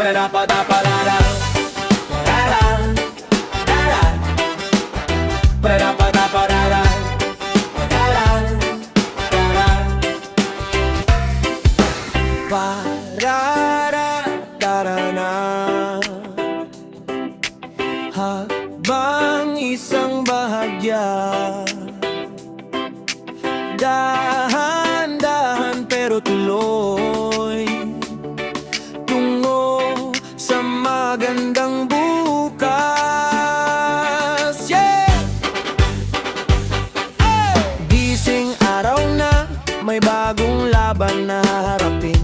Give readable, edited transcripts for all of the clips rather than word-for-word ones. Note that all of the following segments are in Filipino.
Ba-da-da-ba-da-ba-da-da. Da-da. Da-da. Ba-da-da-ba-da-ba-da-da. Da-da. Da-da. Ba-da-da-da-da-na. Habang isang bahagya, dahan-dahan pero tuloy, tungo sa magandang bukas. Yeah! Hey! Gising araw na, may bagong laban na harapin.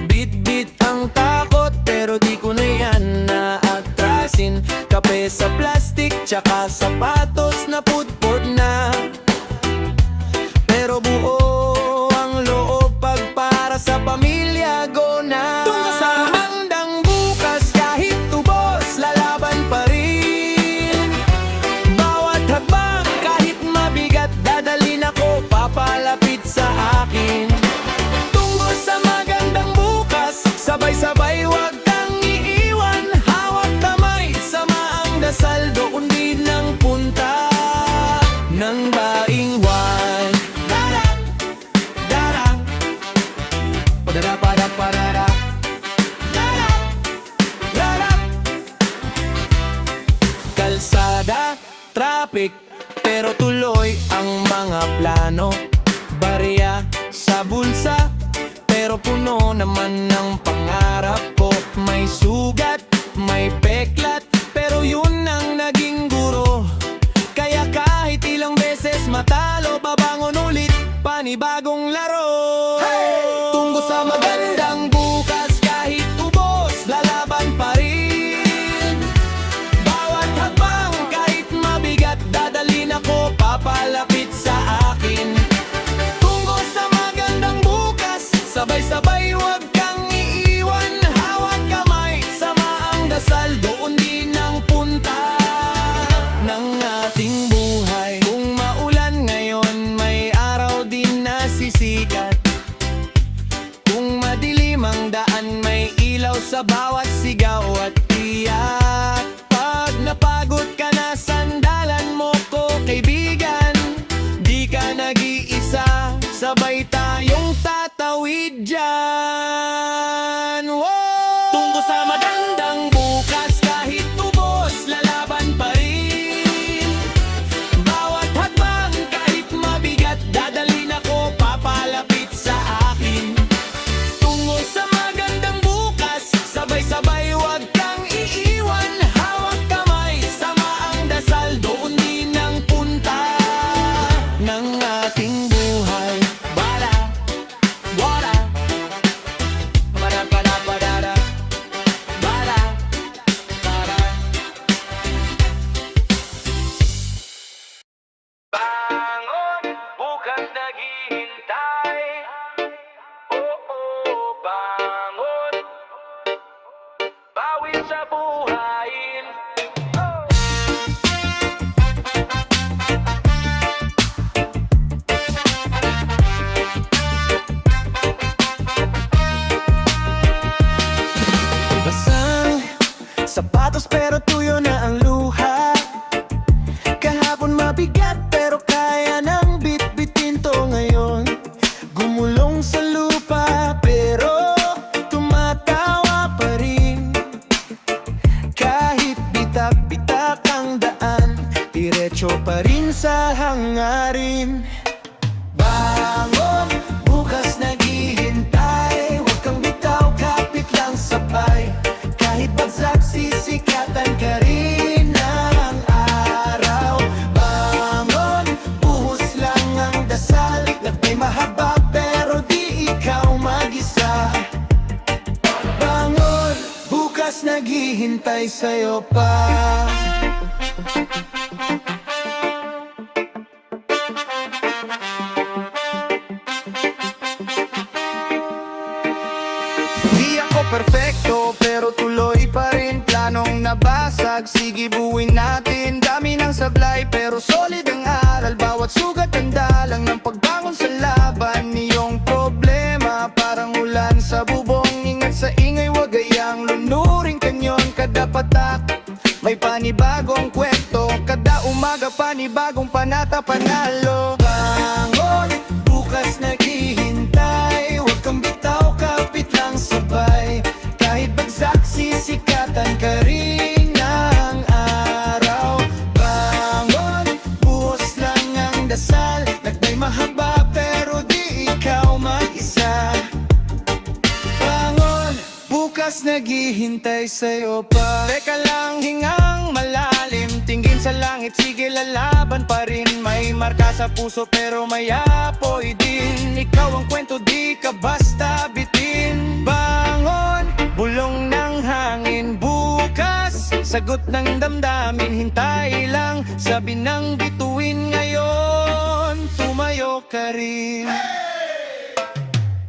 Bit-bit ang takot pero di ko na yan naatrasin. Kape sa plastic tsaka sapatos na putport na, pero buo ang loob pag para sa pamilya. Go na! Tungo sa handang bukas, kahit tubos, lalaban pa rin. Bawat hakbang, kahit mabigat, dadalhin ako papalapit sa akin. Tungo sa magandang bukas, sabay-sabay wag kang iiwan. Hawak kamay, sama ang dasal, doon din ang punta ng baingwan. Pa-da-da-pa-da-pa-da-da. Da-da. Da-da. Kalsada, traffic, pero tuloy ang mga plano. Barya sa bulsa, pero puno naman ng pangarap ko. May sugat, may peklat, pero yun ang naging guro. Kaya kahit ilang beses matalo, babangon ulit, panibagong laro. Tungo sa magandang bukas, kahit ubos, lalaban pa rin. Bawat hakbang, kahit mabigat, dadalhin ako papalapit sa akin. Tungo sa magandang bukas, sabay-sabay wag kang iiwan. Hawak kamay, sama ang dasal, doon din ang punta ng ating buhay. Kung maulan ngayon, may araw din na sisikat. Kung madilim ang daan, may ilaw sa bawat sigaw at iyak. Pag napagod ka na, sandalan mo ko, kaibigan. Di ka nag-iisa, sabay tayong tatawid dyan. Wow! Tungo sa magandang bukas, kahit tubos, lalaban pa rin. Bawat hakbang, kahit mabigat, dadalhin ako papalapit sa akin. Tungo sa magandang bukas, sabay-sabay wag kang iiwan. Hawak kamay, sama ang dasal, doon din ang punta ng ating buhay. Bala, wala, para-para-para-da. Bala, para. Bangon, bukas naghihintay. Oo, bangon, bawi sa buhayin. Basang sapatos pero tuyo na ang luha. Kahapon mabigat pero kaya nang bit-bitin to ngayon. Gumulong sa lupa pero tumatawa pa rin. Kahit bitak-bitak ang daan, diretso pa rin sa hangarin. Bangon, bukas naghihintay. Huwag kang bitaw, kapit lang sabay. Kahit bagsak, sisikatan ka rin ng araw. Bangon, buhos lang ang dasal. Lagbay mahaba pero di ikaw mag-isa. Bangon, bukas naghihintay sa'yo pa. Di ako perfecto pero tuloy pa rin. Planong nabasag, sige buuin natin. Dami ng sablay pero solid ang aral. Bawat sugat ang dalang ng pagbangon sa laban. Iyong problema parang ulan sa bubong. Ingat sa ingay, wag gayang May panibagong kwento, kada umaga panibagong panata panalo. Bangon, bukas naghihintay, huwag kang bitaw, kapit lang sabay. Kahit bagsak sisikatan ka rin ng araw. Bangon, buhos lang ang dasal, nagbay mahaba pero di ikaw mag-isa. Bangon, bukas naghihintay sa'yo pa. Teka lang, hingang malalim, tingin sa langit, sige lalaban pa rin. May marka sa puso pero may apoy din. Ikaw ang kwento, di ka basta bitin. Bangon, bulong ng hangin bukas, sagot ng damdamin, hintay lang. Sabi ng bituin ngayon, tumayo ka rin.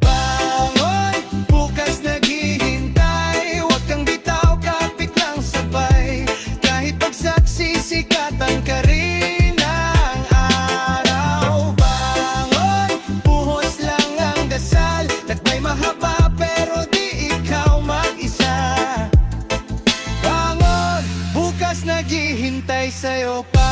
Bangon, bukas naghihintay, huwag kang bitaw, kapit lang sabay. Kahit bagsak sisikatan ka rin ng araw. Bangon, buhos lang ang dasal, nagbay mahaba pero di ikaw mag-isa. Bangon, bukas naghihintay sa'yo pa.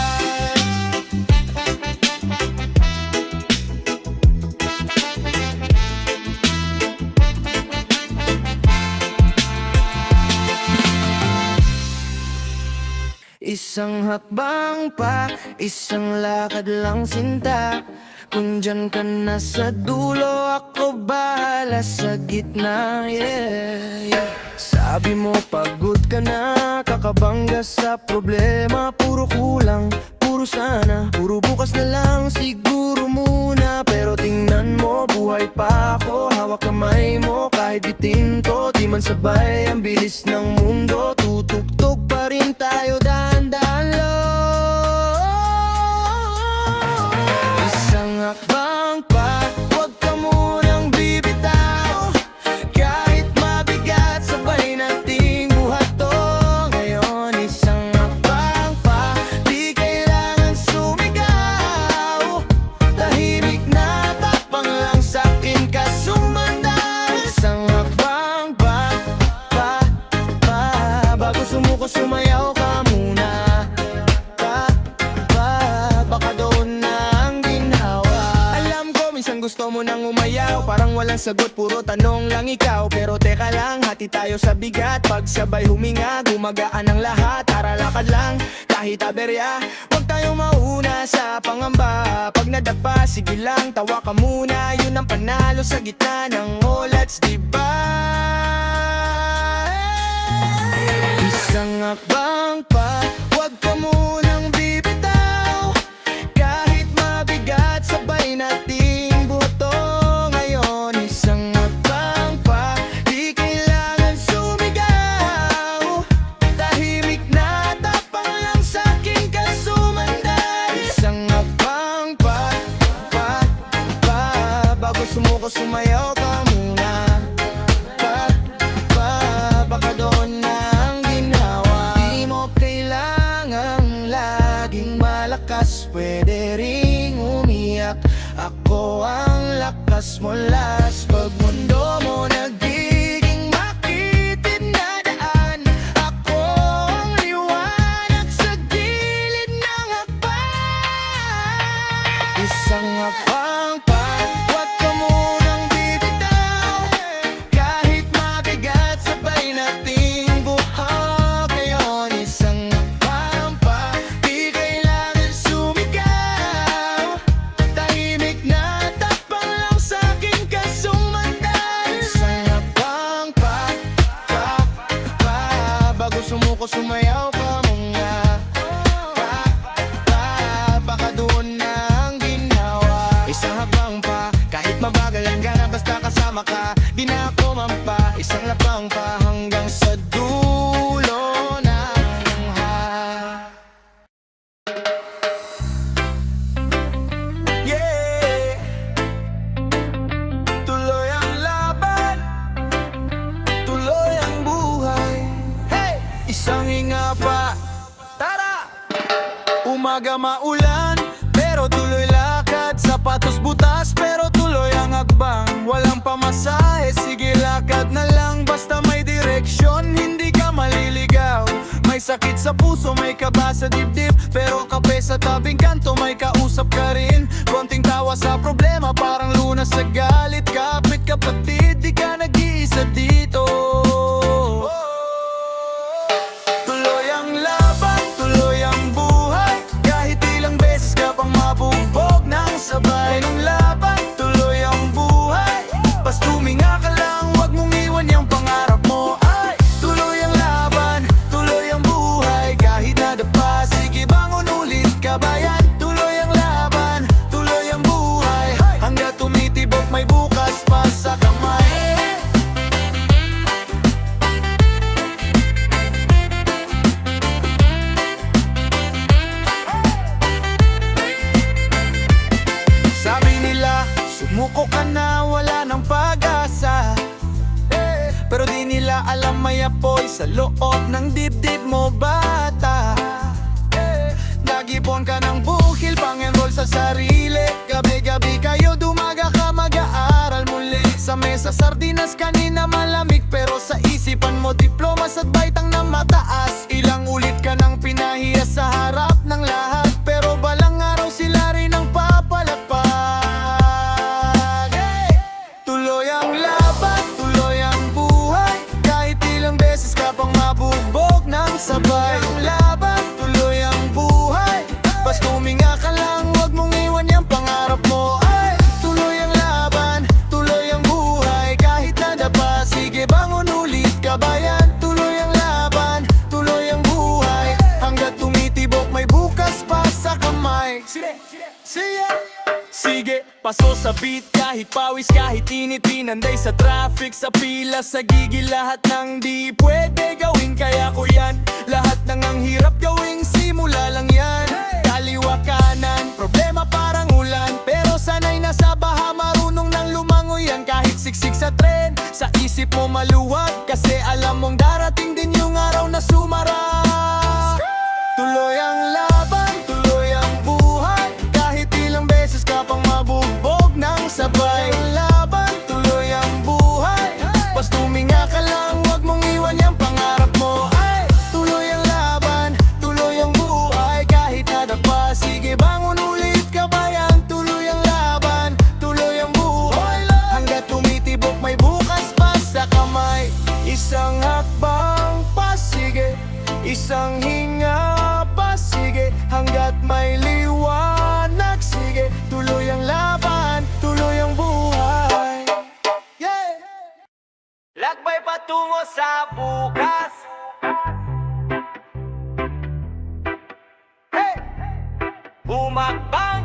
Isang hakbang pa, isang lakad lang sinta. Kung dyan ka na sa dulo, ako bahala sa gitna, yeah. Sabi mo pagod ka na, kakabangga sa problema. Puro kulang, puro sana, puro bukas na lang, siguro muna. Pero tingnan mo, buhay pa ako, hawak kamay mo. Kahit bitin ko, di man sabay ang bilis ng mundo. Tutugtog pa rin tayo, dahan-dahan lang. Isang hakbang pa, huwag ka munang bibitaw. Kahit mabigat, sabay nating buhat to. Ngayon isang hakbang pa, di kailangan sumigaw. Tahimik na tapang lang sa'kin ka sumandal. Isang hakbang pa, bago sumuko sumayaw ka muna. Baka doon na ang ginhawa. Alam ko minsan gusto mo nang umayaw, parang walang sagot, puro tanong lang ikaw. Pero teka lang, hati tayo sa bigat. Pagsabay huminga, gumagaan ang lahat. Tara lakad lang, kahit aberya, huwag tayong mauna sa pangamba. Pag nadapa, sige lang, tawa ka muna. Yun ang panalo sa gitna ng olats, diba? Isang hakbang pa, huwag ka munang bibitaw. Kahit mabigat, sabay nating buto. Ngayon isang hakbang pa, di kailangan sumigaw. Tahimik na tapang lang sa'kin ka sumandal. Isang hakbang pa, bago sumuko sumayaw ka muna. Baka doon na ang ginhawa. Di mo kailangang laging malakas, pwede ring umiyak. Ako ang lakas mo last. Pag mundo mo nagiging makitid na daan, ako ang liwanag sa gilid ng hakbang. Isang hakbang pa, huwag ka munang bibitaw. Kahit mabigat, sabay nating buhat. Ngayon isang hakbang pa, di kailangan sumigaw. Tahimik na tapang lang sa'kin ka sumandal. Isang hakbang pa, bago sumuko sumayaw ka muna. Baka doon na ang ginhawa. Isang hakbang pa, kahit mabagal ang gana, basta kasama ka, di na ako mampa. Isang hakbang pa hanggang sa dulo ng yeah. Tuloy ang laban, tuloy ang buhay. Hey! Isang hinga pa, tara! Umaga maulan, pero tuloy lakad. Sapatos butas, pero tuloy ang hakbang. Walang pamasahe, sige lakad na lang. Basta may direksyon, hindi ka maliligaw. May sakit sa puso, may kaba sa dibdib, pero kape sa tabing kanto, may kausap ka rin. Konting tawa sa problema, parang lunas sa galit. Kapit kapatid, di ka nag-iisa dito. Tuloy ang laban, tuloy ang buhay, kahit ilang beses ka pang mabugbog ng sabay. Ng laban, tuloy ang buhay, basta huminga ka lang, wag mong iwan yung pangarap mo. Ay, tuloy ang laban, tuloy ang buhay, kahit nadapa, sige bangon ulit kabayan. Tuloy ang laban, tuloy ang buhay, hanggat tumitibok may bukas pa sa kamay. Sabi nila, sumuko ka na, wala nang pag-asa, pero di nila alam may apoy sa loob ng dibdib mo, bata. Nag-ipon ka ng buhil, pang-enroll sa sarili. Gabi-gabi kayo dumaga ka, mag-aaral muli. Sa mesa sardinas kanina malamig, pero sa isipan mo diplomas at baitang na mataas. Ilang ulit ka nang pinahiya sa harap ng lahat, pero balang araw sila rin ang papalagpag. Tuloy ang laban, tuloy ang buhay, kahit ilang beses ka pang mabugbog ng sabay. Ang laban, tuloy ang buhay, basta huminga ka lang, wag mong iwan yung pangarap mo. Ay, tuloy ang laban, tuloy ang buhay, kahit nadapa, sige bangon ulit kabayan. Tuloy ang laban, tuloy ang buhay, hanggat tumitibok may bukas pa sa kamay. Sige, paso sa beat, kahit pawis, kahit init, pinanday sa traffic, sa pila, sa gigil, lahat ng di pwede gawin, kaya ko yan. Lahat ng ang hirap gawing simula lang yan. Kaliwa kanan, problema parang ulan, pero sanay na sa baha, marunong nang lumangoy yan. Kahit siksik sa tren, sa isip mo maluwag, kasi alam mong darating din yung araw na sumarap. Tuloy ang laban, tuloy ang buhay, kahit ilang beses ka pang mabugbog ng sabay. Ang laban, tuloy ang buhay, basta huminga ka lang, wag mong iwan yung pangarap mo. Ay, tuloy ang laban, tuloy ang buhay, kahit nadapa, sige bangon ulit kabayan. Tuloy ang laban, tuloy ang buhay, hanggat tumitibok may bukas pa sa kamay. Isang hakbang pa, sige, isang hinga pa, sige, hanggat may liwanag, sige. Tuloy ang laban, tuloy ang buhay. Lakbay patungo sa bukas. Humakbang,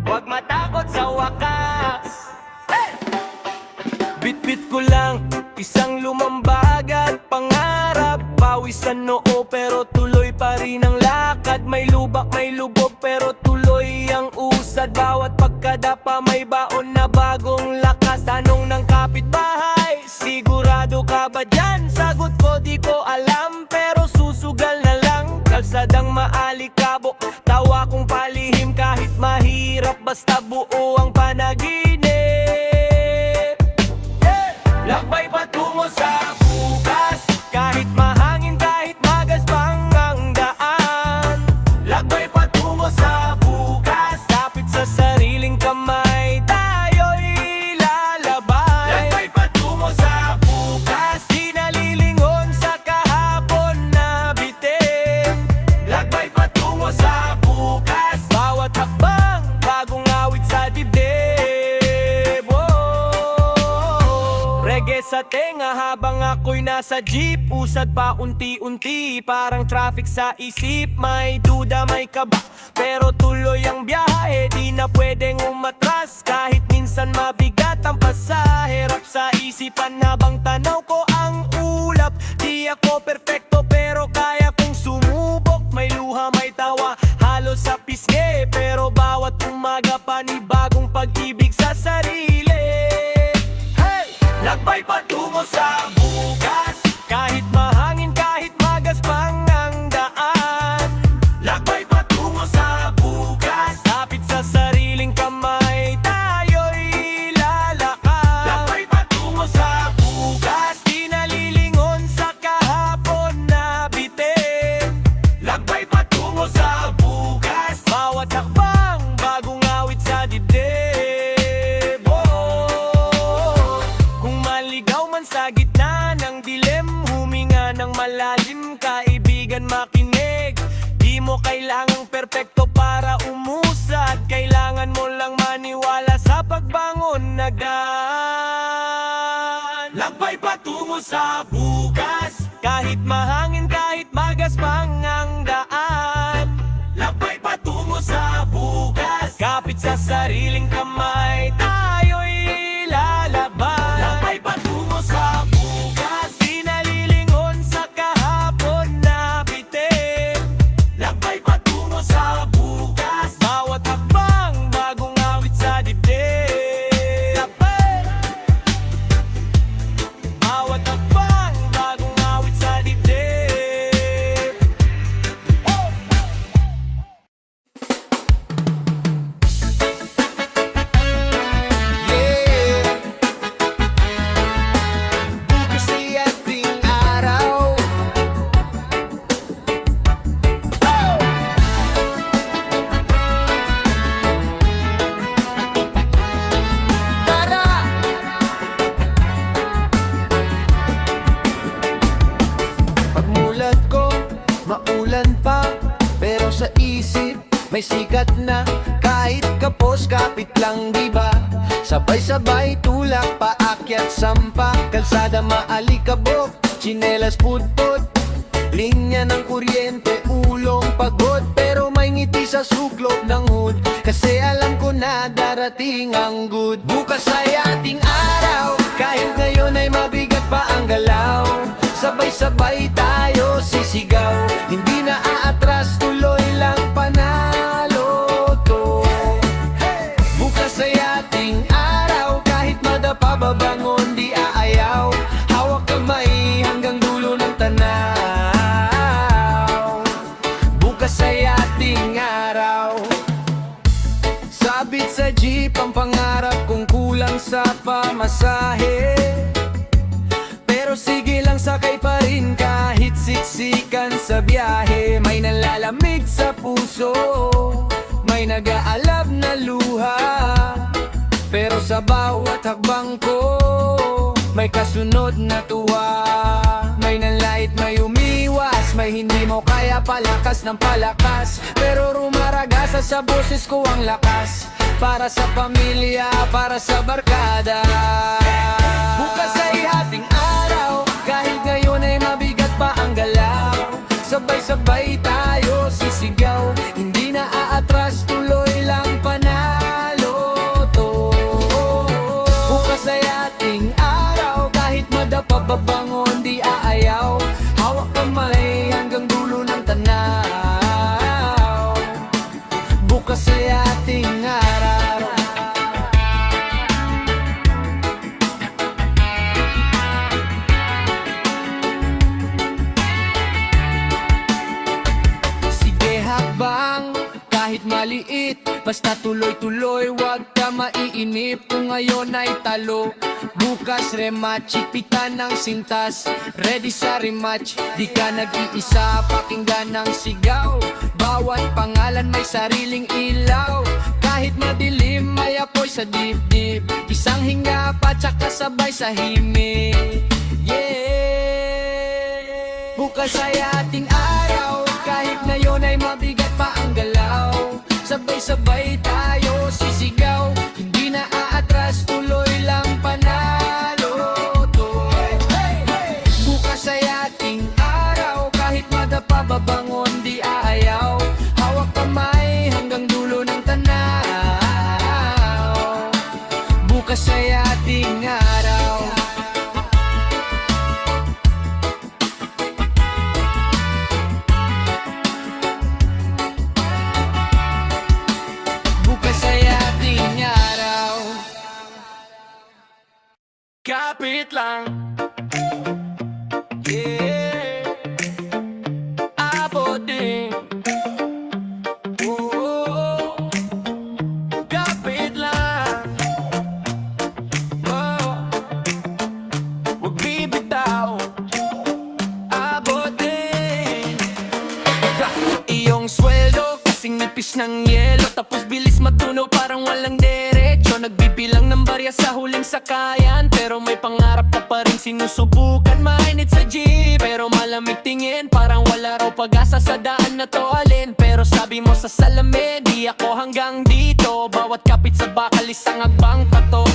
huwag matakot sa wakas. Bit-bit ko lang, isang lumambag at pangarap. Pawisan noo pero tuloy pa rin ang lakad. May lubak, may lubog pero tuloy ang usad. Bawat pagkadapa may baon na bagong lakas. Tanong ng kapitbahay, sigurado ka ba dyan? Sagot ko di ko alam, pero susugal na lang. Kalsadang maalikabok, tawa kong palihim, kahit mahirap basta buo ang panaginip. Lakbay patungo sa bukas, kahit mahangin, kahit magaspang ang daan. Lakbay patungo sa bukas, kapit sa sariling kamay, tayo'y lalabay. Lakbay patungo sa bukas, di nalilingon sa kahapon na bitin. Lakbay patungo sa bukas, bawat hakbang, bagong awit sa dibdib. Reggae sa tenga habang ako'y nasa jeep. Usad pa unti-unti, parang traffic sa isip. May duda, may kaba, pero tuloy ang biyahe. Di na pwedeng umatras, kahit minsan mabigat ang pasahe. Hirap sa isipan habang tanaw ko ang ulap. Di ako perfecto pero kaya kong sumubok. May luha, may tawa, halos sa pisngi, pero bawat umaga panibagong pag-ibig sa sarili. Lakbay patungo sa bukas, kahit mahangin, kahit magaspang ang daan. Lakbay patungo sa bukas, kapit sa sariling kamay, tayo'y lalakad. Lakbay patungo sa bukas, di nalilingon sa kahapon kaibigan makinig. Di mo kailangang perpekto para umusad, kailangan mo lang maniwala sa pagbangon na daan. Lakbay patungo sa bukas, kahit mahangin, kahit magaspang ang daan. Lakbay patungo sa bukas, kapit sa sariling kamay, tayo'y lalaban. Lakbay patungo sa bukas, di nalilingon sa kahapon na bitin. Lakbay patungo sa bukas, bawat hakbang bagong awit sa dibdib. Lakbay, bawat hakbang bagong awit sa dibdib. Oh! Yeah, bukas ay ating araw. Tara! Pagmulat ko, maulan pa, pero sa isip may sikat na. Kahit kapos, kapit lang diba? Sabay-sabay tulak, paakyat sampa, kalsada maalikabok, tsinelas putput, linya ng kuryente, ulong pagod, pero may ngiti sa suklop ng hood. Kasi alam ko na darating ang good. Bukas ay ating araw, kahit ngayon ay mabigat pa ang galaw. Sabay-sabay tayo sisigaw, hindi na aatras, tuloy lang panalo to. Bukas ay ating araw, kahit madapa babangon di aayaw. Hawak kamay hanggang dulo ng tanaw. Bukas ay ating araw. Sabit sa jeep ang pangarap kung kulang sa pamasahe, pero sige lang sakay pa rin kahit siksikan sa biyahe. May nalalamig sa puso, may nag-aalab na luha, pero sa bawat hakbang ko may kasunod na tuwa. May nanlait, may umiwas, may hindi mo kaya palakas ng palakas, pero rumaragasa sa boses ko ang lakas. Para sa pamilya, para sa barkada. Bukas ay ating araw, kahit ngayon ay mabigat pa ang galaw. Sabay-sabay tayo sisigaw, hindi na aatras, tuloy lang panalo to. Bukas ay ating araw, kahit madapa babangon di aayaw. Hawak kamay hanggang dulo ng tanaw. Bukas ay ating araw. Sige hakbang, kahit maliit, basta tuloy-tuloy, wag ka maiinip. Kung ngayon ay talo, bukas rematch, ipitan ng sintas, ready sa rematch. Di ka nag-iisa, pakinggan ng sigaw, bawat pangalan may sariling ilaw. Kahit madilim, may apoy sa dibdib, isang hinga pa tsaka sabay sa himig. Yeah, bukas ay ating araw, kahit ngayon ay mabigat pa ang galaw. Sabay-sabay tayo sisigaw, hindi na aatras, tuloy lang panalo to. Bukas ay ating araw, kahit madapa babangon di aayaw. Hawak kamay hanggang dulo ng tanaw. Bukas ay ating araw. Bukas ay ating araw. Kapit lang, yeah, abot din. Oh, kapit lang, oh, wag bibitaw, abot din. Iyong sweldo kasing nipis ng yelo, tapos bilis matunaw parang walang derecho. diretso nagbibilang ng barya sa huling sakayan. Pero may pangarap ka pa rin sinusubukan. Mainit sa jeep pero malamig tingin, parang wala raw pag-asa sa daan na to alin. Pero sabi mo sa salamin, di ako hanggang dito. Bawat kapit sa bakal isang agbang pato.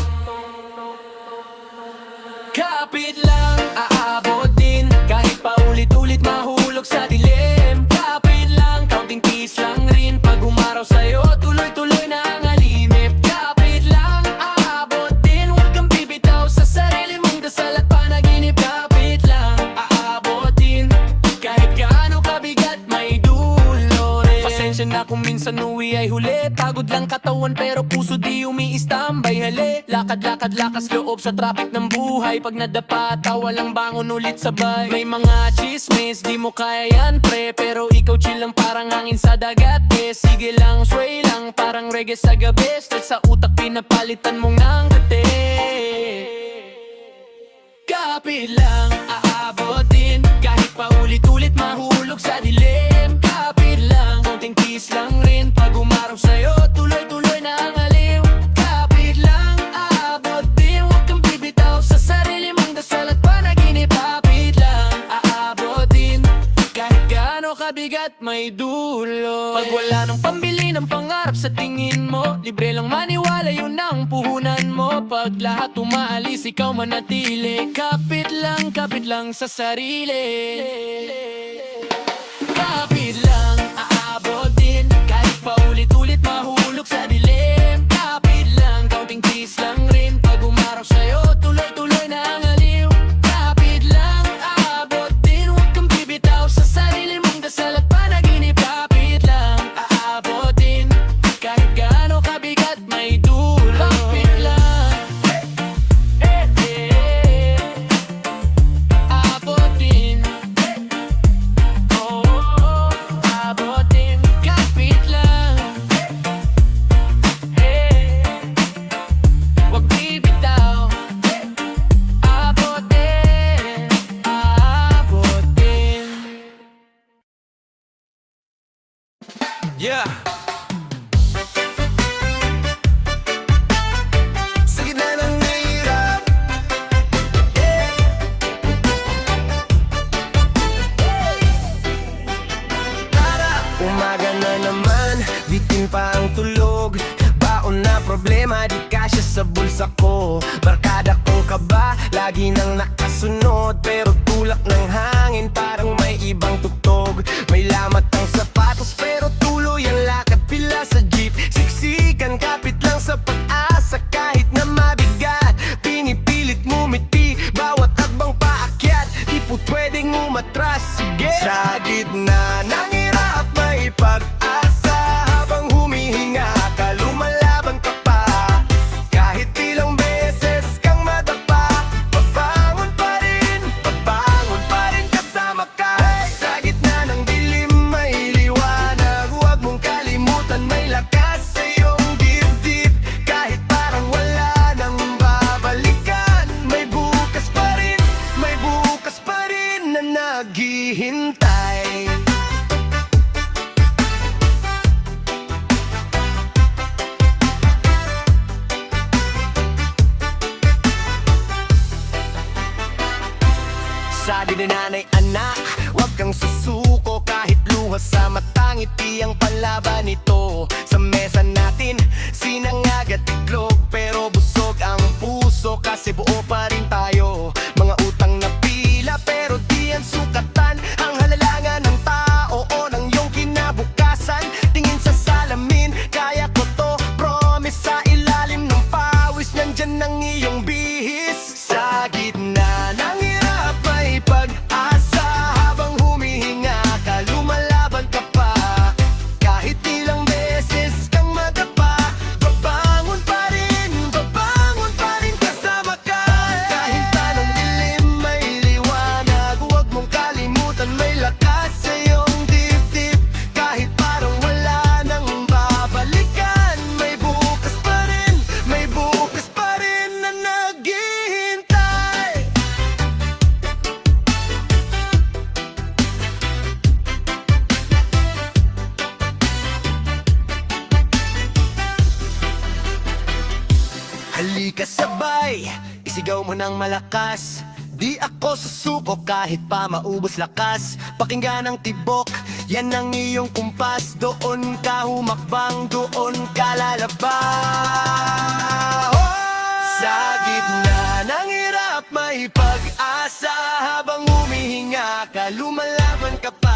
Kapit lang, aabot din. Kahit paulit-ulit mahulog sa dilim. Kapit lang, counting keys lang rin. Pag umaraw sa'yo, tuloy-tuloy na ang alinip. Kapit lang, aabot din. Huwag kang bibitaw sa sarili mong dasal at panaginip. Kapit lang, aabot din. Kahit gaano kabigat, may dulo rin. Pasensya na kung minsan uwi ay huli. Pagod lang katawan pero puso di umiistambay. Hali, lakad-lakad, lakas loob sa traffic ng buhay. Pag nadapa, tawa lang bangon ulit sabay. May mga chismis, di mo kaya yan pre. Pero ikaw chill lang parang hangin sa dagat eh. Sige lang, sway lang, parang reggae sa gabi. Stress sa utak, pinapalitan mong ng kate. Kapit lang, aabot din. Kahit paulit-ulit mahulog sa dilim. Kapit lang, konting kiss lang rin. Pag umaraw sa'yo, tuloy-tuloy na ang aliw. Kapit lang, aabot din. Huwag kang bibitaw sa sarili mong dasal at panaginip. Kapit lang, aabot din. Kahit gaano kabigat, may dulo. Pag wala nang pambili ng pangarap sa tingin mo, libre lang maniwala, yun ang puhunan mo. Pag lahat umaalis, ikaw manatili. Kapit lang sa sarili. Kapit lang, aabot din. Kahit paulit-ulit mahulog sa dilim. Kapit lang, counting keys lang rin. Pag umaraw sa'yo, tuloy-tuloy na ang aliw. Kapit lang, aabot din. Huwag kang bibitaw sa sarili mong dasal at panaginip. Kapit lang, aabot din. Kahit gaano kabigat, may dulo. Kapit lang, aabot din. Oh, aabot din. Kapit lang, huwag bibitaw. Aabot din, aabot din. Yeah. Sa gitna ng hirap, tara! Umaga na naman, bitin pa ang tulog. Baon na problema, di kasya sa bulsa ko. Barkada kong kaba, lagi nang nakasunod. Pero tulak ng hangin, parang may ibang tugtog. May lamat ang sapatos, pero tuloy ang lakad pila sa jeep. Siksikan, kapit lang sa pag-asa. Kahit na mabigat, pinipilit ngumiti. Bawat agbang paakyat, di po pwedeng umatras. Sige! Sa gitna ng hirap, may pag-asa. Habang humihinga ka, lumalaban ka pa. Kahit ilang beses kang madapa, babangon pa rin kasama ka. Sa gitna ng dilim, may liwanag. kasabay, isigaw mo ng malakas. Di ako susuko kahit pa maubos lakas. Pakinggan ang tibok, yan ang iyong kumpas. Doon ka humakbang, doon ka lalabang. Sa gitna ng hirap may pag-asa. Habang humihinga ka, lumalaban ka pa.